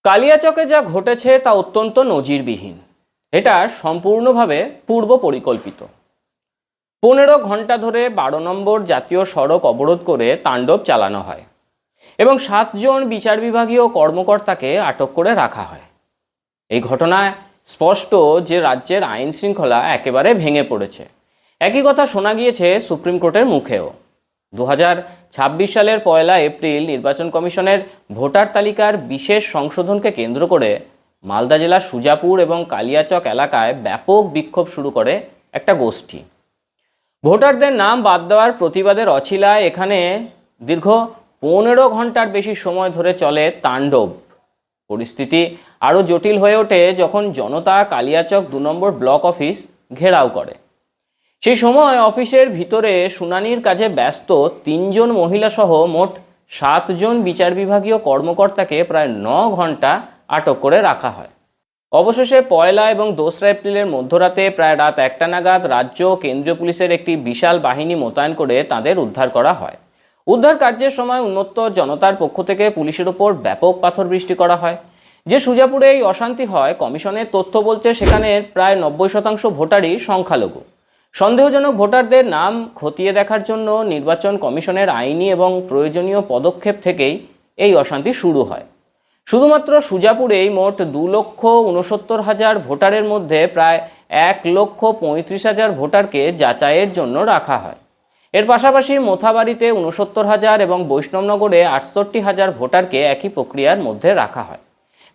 কালিয়াচকে যা ঘটেছে তা অত্যন্ত নজিরবিহীন। এটা সম্পূর্ণভাবে পূর্ব পরিকল্পিত। 15 ঘন্টা ধরে 12 নম্বর জাতীয় সড়ক অবরোধ করে তাণ্ডব চালানো হয় এবং 7 জন বিচার বিভাগীয় কর্মকর্তাকে আটক করে রাখা হয়। এই ঘটনায় স্পষ্ট যে রাজ্যের আইন শৃঙ্খলা একেবারে ভেঙে পড়েছে। একই কথা শোনা গিয়েছে সুপ্রিম কোর্টের মুখেও। 2026 সালের 1 এপ্রিল নির্বাচন কমিশনের ভোটার তালিকার বিশেষ সংশোধনকে কেন্দ্র করে মালদা জেলার সুজাপুর এবং কালিয়াচক এলাকায় ব্যাপক বিক্ষোভ শুরু করে একটা গোষ্ঠী। ভোটারদের নাম বাদ দেওয়ার প্রতিবাদের অছিলায় এখানে দীর্ঘ 15 ঘন্টার বেশি সময় ধরে চলে তাণ্ডব। পরিস্থিতি আরও জটিল হয়ে ওঠে যখন জনতা কালিয়াচক 2 নম্বর ব্লক অফিস ঘেরাও করে। সেই সময় অফিসের ভিতরে শুনানির কাজে ব্যস্ত 3 জন মহিলা সহ মোট 7 জন বিচার বিভাগীয় কর্মকর্তাকে প্রায় 9 ঘন্টা আটক করে রাখা হয়। অবশেষে 1 এবং 2 এপ্রিলের মধ্যরাতে প্রায় রাত 1টা নাগাদ রাজ্য কেন্দ্রীয় পুলিশের একটি বিশাল বাহিনী মোতায়েন করে তাদের উদ্ধার করা হয়। উদ্ধার কার্যের সময় উন্মত্ত জনতার পক্ষ থেকে পুলিশের ওপর ব্যাপক পাথর বৃষ্টি করা হয়। যে সুজাপুরে এই অশান্তি হয়, কমিশনের তথ্য বলছে সেখানে প্রায় 90% ভোটারই সংখ্যালঘু। সন্দেহজনক ভোটারদের নাম খতিয়ে দেখার জন্য নির্বাচন কমিশনের আইনি এবং প্রয়োজনীয় পদক্ষেপ থেকেই এই অশান্তি শুরু হয়। শুধুমাত্র সুজাপুরেই মোট 2,69,000 ভোটারের মধ্যে প্রায় 1,35,000 ভোটারকে যাচাইয়ের জন্য রাখা হয়। এর পাশাপাশি মোথাবাড়িতে 69,000 এবং বৈষ্ণবনগরে 68,000 ভোটারকে একই প্রক্রিয়ার মধ্যে রাখা হয়।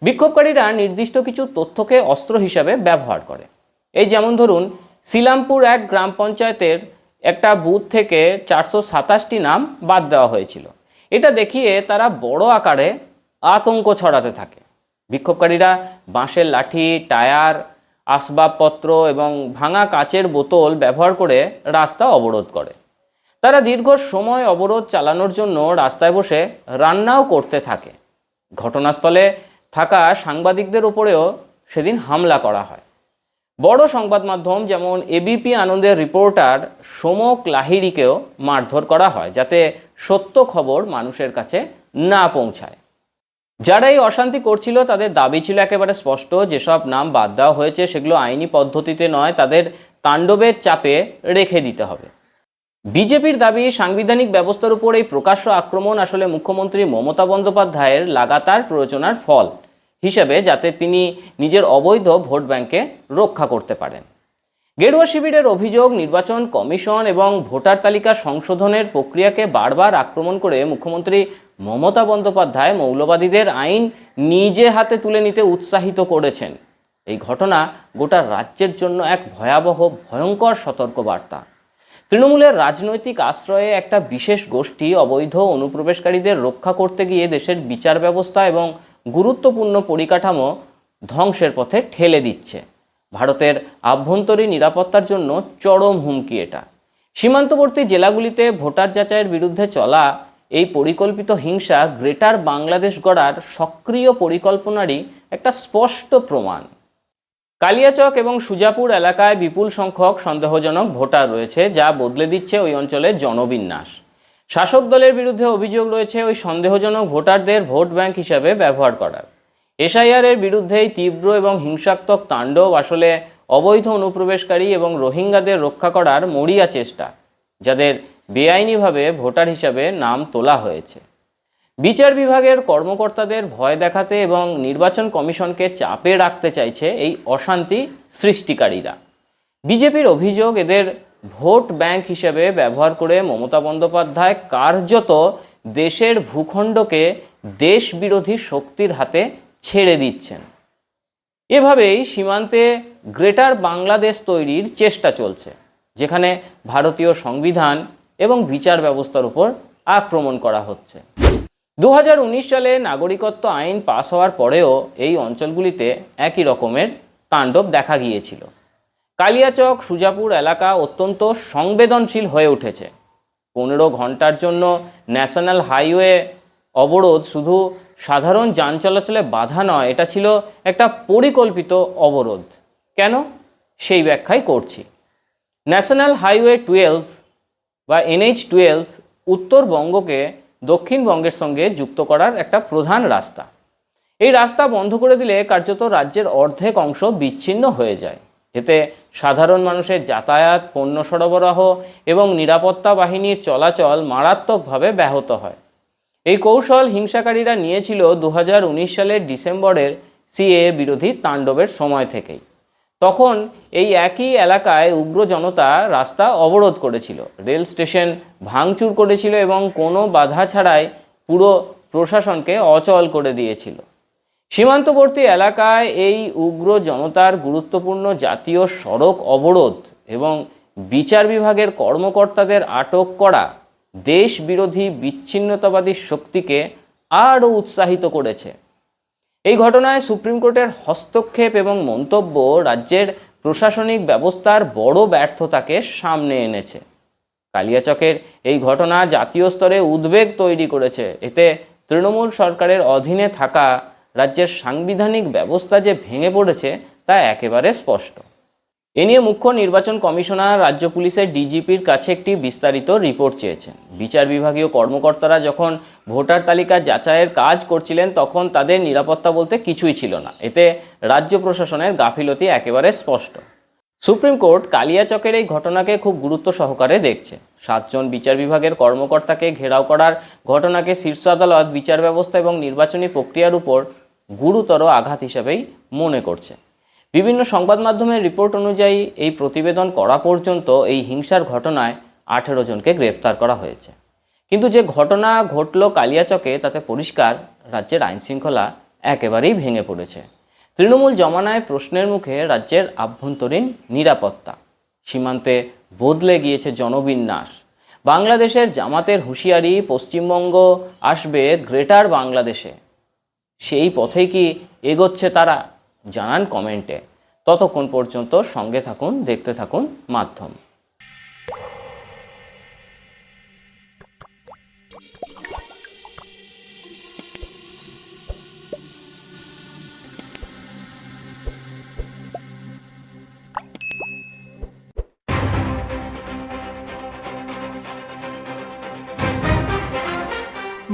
বিক্ষোভকারীরা নির্দিষ্ট কিছু তথ্যকে অস্ত্র হিসাবে ব্যবহার করে। এই যেমন ধরুন, শিলামপুর 1 গ্রাম পঞ্চায়েতের একটা বুথ থেকে 427টি নাম বাদ দেওয়া হয়েছিল। এটা দেখিয়ে তারা বড় আকারে আতঙ্ক ছড়াতে থাকে। বিক্ষোভকারীরা বাঁশের লাঠি, টায়ার, আসবাবপত্র এবং ভাঙা কাচের বোতল ব্যবহার করে রাস্তা অবরোধ করে। তারা দীর্ঘ সময় অবরোধ চালানোর জন্য রাস্তায় বসে রান্নাও করতে থাকে। ঘটনাস্থলে থাকা সাংবাদিকদের উপরেও সেদিন হামলা করা হয়। বড় সংবাদ মাধ্যম যেমন এবিপি আনন্দের রিপোর্টার সোমক লাহিড়িকেও মারধর করা হয়, যাতে সত্য খবর মানুষের কাছে না পৌঁছায়। যারা এই অশান্তি করছিল তাদের দাবি ছিল একেবারে স্পষ্ট, যেসব নাম বাদ দেওয়া হয়েছে সেগুলো আইনি পদ্ধতিতে নয়, তাদের তাণ্ডবের চাপে রেখে দিতে হবে। বিজেপির দাবি, সাংবিধানিক ব্যবস্থার উপর এই প্রকাশ্য আক্রমণ আসলে মুখ্যমন্ত্রী মমতা বন্দ্যোপাধ্যায়ের লাগাতার প্ররোচনার ফল হিসেবে, যাতে তিনি নিজের অবৈধ ভোট ব্যাংকে রক্ষা করতে পারেন। গেরুয়া শিবিরের অভিযোগ, নির্বাচন কমিশন এবং ভোটার তালিকা সংশোধনের প্রক্রিয়াকে বারবার আক্রমণ করে মুখ্যমন্ত্রী মমতা বন্দ্যোপাধ্যায় মৌলবাদীদের আইন নিজে হাতে তুলে নিতে উৎসাহিত করেছেন। এই ঘটনা গোটা রাজ্যের জন্য এক ভয়াবহ, ভয়ঙ্কর সতর্কবার্তা। তৃণমূলের রাজনৈতিক আশ্রয়ে একটা বিশেষ গোষ্ঠী অবৈধ অনুপ্রবেশকারীদের রক্ষা করতে গিয়ে দেশের বিচার ব্যবস্থা এবং গুরুত্বপূর্ণ পরিকাঠামো ধ্বংসের পথে ঠেলে দিচ্ছে। ভারতের আভ্যন্তরীণ নিরাপত্তার জন্য চরম হুমকি এটা। সীমান্তবর্তী জেলাগুলিতে ভোটার যাচাইয়ের বিরুদ্ধে চলা এই পরিকল্পিত হিংসা গ্রেটার বাংলাদেশ গড়ার সক্রিয় পরিকল্পনারই একটা স্পষ্ট প্রমাণ। কালিয়াচক এবং সুজাপুর এলাকায় বিপুল সংখ্যক সন্দেহজনক ভোটার রয়েছে, যা বদলে দিচ্ছে ওই অঞ্চলের জনবিন্যাস। শাসক দলের বিরুদ্ধে অভিযোগ রয়েছে ওই সন্দেহজনক ভোটারদের ভোট ব্যাংক হিসাবে ব্যবহার করার। এসআইআরের বিরুদ্ধেই তীব্র এবং হিংসাত্মক তাণ্ডব আসলে অবৈধ অনুপ্রবেশকারী এবং রোহিঙ্গাদের রক্ষা করার মরিয়া চেষ্টা, যাদের বেআইনিভাবে ভোটার হিসাবে নাম তোলা হয়েছে। বিচার বিভাগের কর্মকর্তাদের ভয় দেখাতে এবং নির্বাচন কমিশনকে চাপে রাখতে চাইছে এই অশান্তি সৃষ্টিকারীরা। বিজেপির অভিযোগ, এদের ভোট ব্যাংক হিসেবে ব্যবহার করে মমতা বন্দ্যোপাধ্যায় কার্যত দেশের ভূখণ্ডকে দেশ বিরোধী শক্তির হাতে ছেড়ে দিচ্ছেন। এভাবেই সীমান্তে গ্রেটার বাংলাদেশ তৈরির চেষ্টা চলছে, যেখানে ভারতীয় সংবিধান এবং বিচার ব্যবস্থার উপর আক্রমণ করা হচ্ছে। 2019 সালে নাগরিকত্ব আইন পাস হওয়ার পরেও এই অঞ্চলগুলিতে একই রকমের তাণ্ডব দেখা গিয়েছিল। কালিয়াচক, সুজাপুর এলাকা অত্যন্ত সংবেদনশীল হয়ে উঠেছে। 15 ঘন্টার জন্য ন্যাশনাল হাইওয়ে অবরোধ শুধু সাধারণ যান চলাচলে বাধা নয়, এটা ছিল একটা পরিকল্পিত অবরোধ। কেন, সেই ব্যাখ্যাই করছি। ন্যাশনাল হাইওয়ে 12 বা NH-12 উত্তরবঙ্গকে দক্ষিণবঙ্গের সঙ্গে যুক্ত করার একটা প্রধান রাস্তা। এই রাস্তা বন্ধ করে দিলে কার্যত রাজ্যের অর্ধেক অংশ বিচ্ছিন্ন হয়ে যায়। এতে সাধারণ মানুষের যাতায়াত, পণ্য সরবরাহ এবং নিরাপত্তা বাহিনীর চলাচল মারাত্মকভাবে ব্যাহত হয়। এই কৌশল হিংসাকারীরা নিয়েছিল 2019 সালের ডিসেম্বরের সিএএ বিরোধী তাণ্ডবের সময় থেকেই। তখন এই একই এলাকায় উগ্র জনতা রাস্তা অবরোধ করেছিল, রেল স্টেশন ভাঙচুর করেছিল এবং কোনো বাধা ছাড়াই পুরো প্রশাসনকে অচল করে দিয়েছিল। সীমান্তবর্তী এলাকায় এই উগ্র জনতার গুরুত্বপূর্ণ জাতীয় সড়ক অবরোধ এবং বিচার বিভাগের কর্মকর্তাদের আটক করা দেশ বিরোধী বিচ্ছিন্নতাবাদী শক্তিকে আরও উৎসাহিত করেছে। এই ঘটনায় সুপ্রিম কোর্টের হস্তক্ষেপ এবং মন্তব্য রাজ্যের প্রশাসনিক ব্যবস্থার বড় ব্যর্থতাকে সামনে এনেছে। কালিয়াচকের এই ঘটনা জাতীয় স্তরে উদ্বেগ তৈরি করেছে। এতে তৃণমূল সরকারের অধীনে থাকা রাজ্যের সাংবিধানিক ব্যবস্থা যে ভেঙে পড়েছে তা একেবারে স্পষ্ট। এ নিয়ে মুখ্য নির্বাচন কমিশনার রাজ্য পুলিশের ডিজিপির কাছে একটি বিস্তারিত রিপোর্ট চেয়েছেন। বিচার বিভাগীয় কর্মকর্তারা যখন ভোটার তালিকা যাচাইয়ের কাজ করছিলেন তখন তাদের নিরাপত্তা বলতে কিছুই ছিল না। এতে রাজ্য প্রশাসনের গাফিলতি একেবারে স্পষ্ট। সুপ্রিম কোর্ট কালিয়াচকের এই ঘটনাকে খুব গুরুত্ব সহকারে দেখছে। 7 জন বিচার বিভাগের কর্মকর্তাকে ঘেরাও করার ঘটনাকে শীর্ষ আদালত বিচার ব্যবস্থা এবং নির্বাচনী প্রক্রিয়ার উপর গুরুতর আঘাত হিসেবেই মনে করছে। বিভিন্ন সংবাদ মাধ্যমের রিপোর্ট অনুযায়ী এই প্রতিবেদন করা পর্যন্ত এই হিংসার ঘটনায় 18 জনকে গ্রেফতার করা হয়েছে। কিন্তু যে ঘটনা ঘটল কালিয়াচকে তাতে পরিষ্কার রাজ্যের আইনশৃঙ্খলা একেবারেই ভেঙে পড়েছে। তৃণমূল জমানায় প্রশ্নের মুখে রাজ্যের আভ্যন্তরীণ নিরাপত্তা, সীমান্তে বদলে গিয়েছে জনবিন্যাস। বাংলাদেশের জামাতের হুঁশিয়ারি পশ্চিমবঙ্গ আসবে গ্রেটার বাংলাদেশে, সেই পথেই কি এগোচ্ছে তারা? জানান কমেন্টে। ততক্ষণ পর্যন্ত সঙ্গে থাকুন, দেখতে থাকুন মাধ্যম।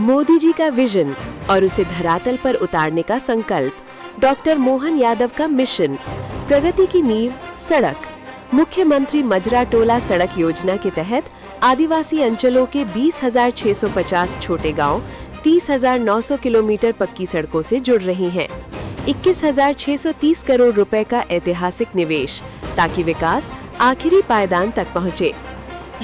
मोदी जी का विजन और उसे धरातल पर उतारने का संकल्प, डॉक्टर मोहन यादव का मिशन, प्रगति की नींव सड़क। मुख्यमंत्री मजरा टोला सड़क योजना के तहत आदिवासी अंचलों के 20,650 छोटे गांव 30,900 किलोमीटर पक्की सड़कों से जुड़ रही हैं। 21,630 करोड़ रुपए का ऐतिहासिक निवेश ताकि विकास आखिरी पायदान तक पहुंचे।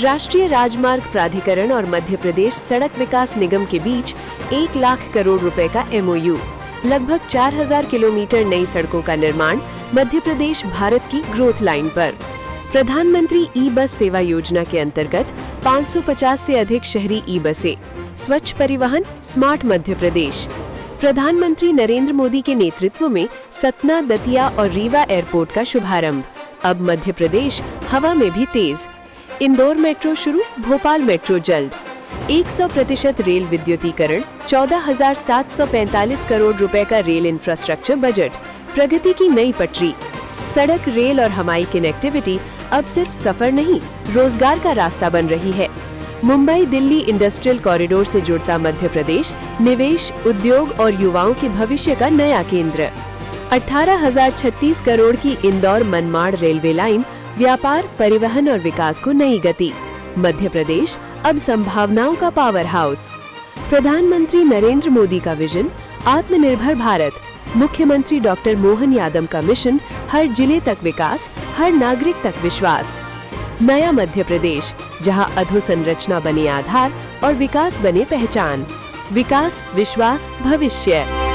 राष्ट्रीय राजमार्ग प्राधिकरण और मध्य प्रदेश सड़क विकास निगम के बीच 1 लाख करोड़ रुपए का MOU, लगभग 4,000 किलोमीटर नई सड़कों का निर्माण मध्य प्रदेश भारत की ग्रोथ लाइन पर। प्रधानमंत्री ई-बस सेवा योजना के अंतर्गत 550 से अधिक शहरी ई-बसें, स्वच्छ परिवहन, स्मार्ट मध्य प्रदेश। प्रधानमंत्री नरेंद्र मोदी के नेतृत्व में सतना, दतिया और रीवा एयरपोर्ट का शुभारंभ। अब मध्य प्रदेश हवा में भी तेज। इंदौर मेट्रो शुरू, भोपाल मेट्रो जल्द। 100% रेल विद्युतीकरण, 14,745 करोड़ रुपए का रेल इंफ्रास्ट्रक्चर बजट, प्रगति की नई पटरी। सड़क, रेल और हवाई कनेक्टिविटी अब सिर्फ सफर नहीं, रोजगार का रास्ता बन रही है। मुंबई दिल्ली इंडस्ट्रियल कॉरिडोर से जुड़ता मध्य प्रदेश निवेश, उद्योग और युवाओं के भविष्य का नया केंद्र। 18,036 करोड़ की इंदौर मनमाड़ रेलवे लाइन, व्यापार, परिवहन और विकास को नई गति। मध्य प्रदेश अब संभावनाओं का पावर हाउस। प्रधानमंत्री नरेंद्र मोदी का विजन आत्मनिर्भर भारत, मुख्यमंत्री डॉक्टर मोहन यादव का मिशन हर जिले तक विकास, हर नागरिक तक विश्वास। नया मध्य प्रदेश जहां अधोसंरचना बने आधार और विकास बने पहचान। विकास, विश्वास, भविष्य।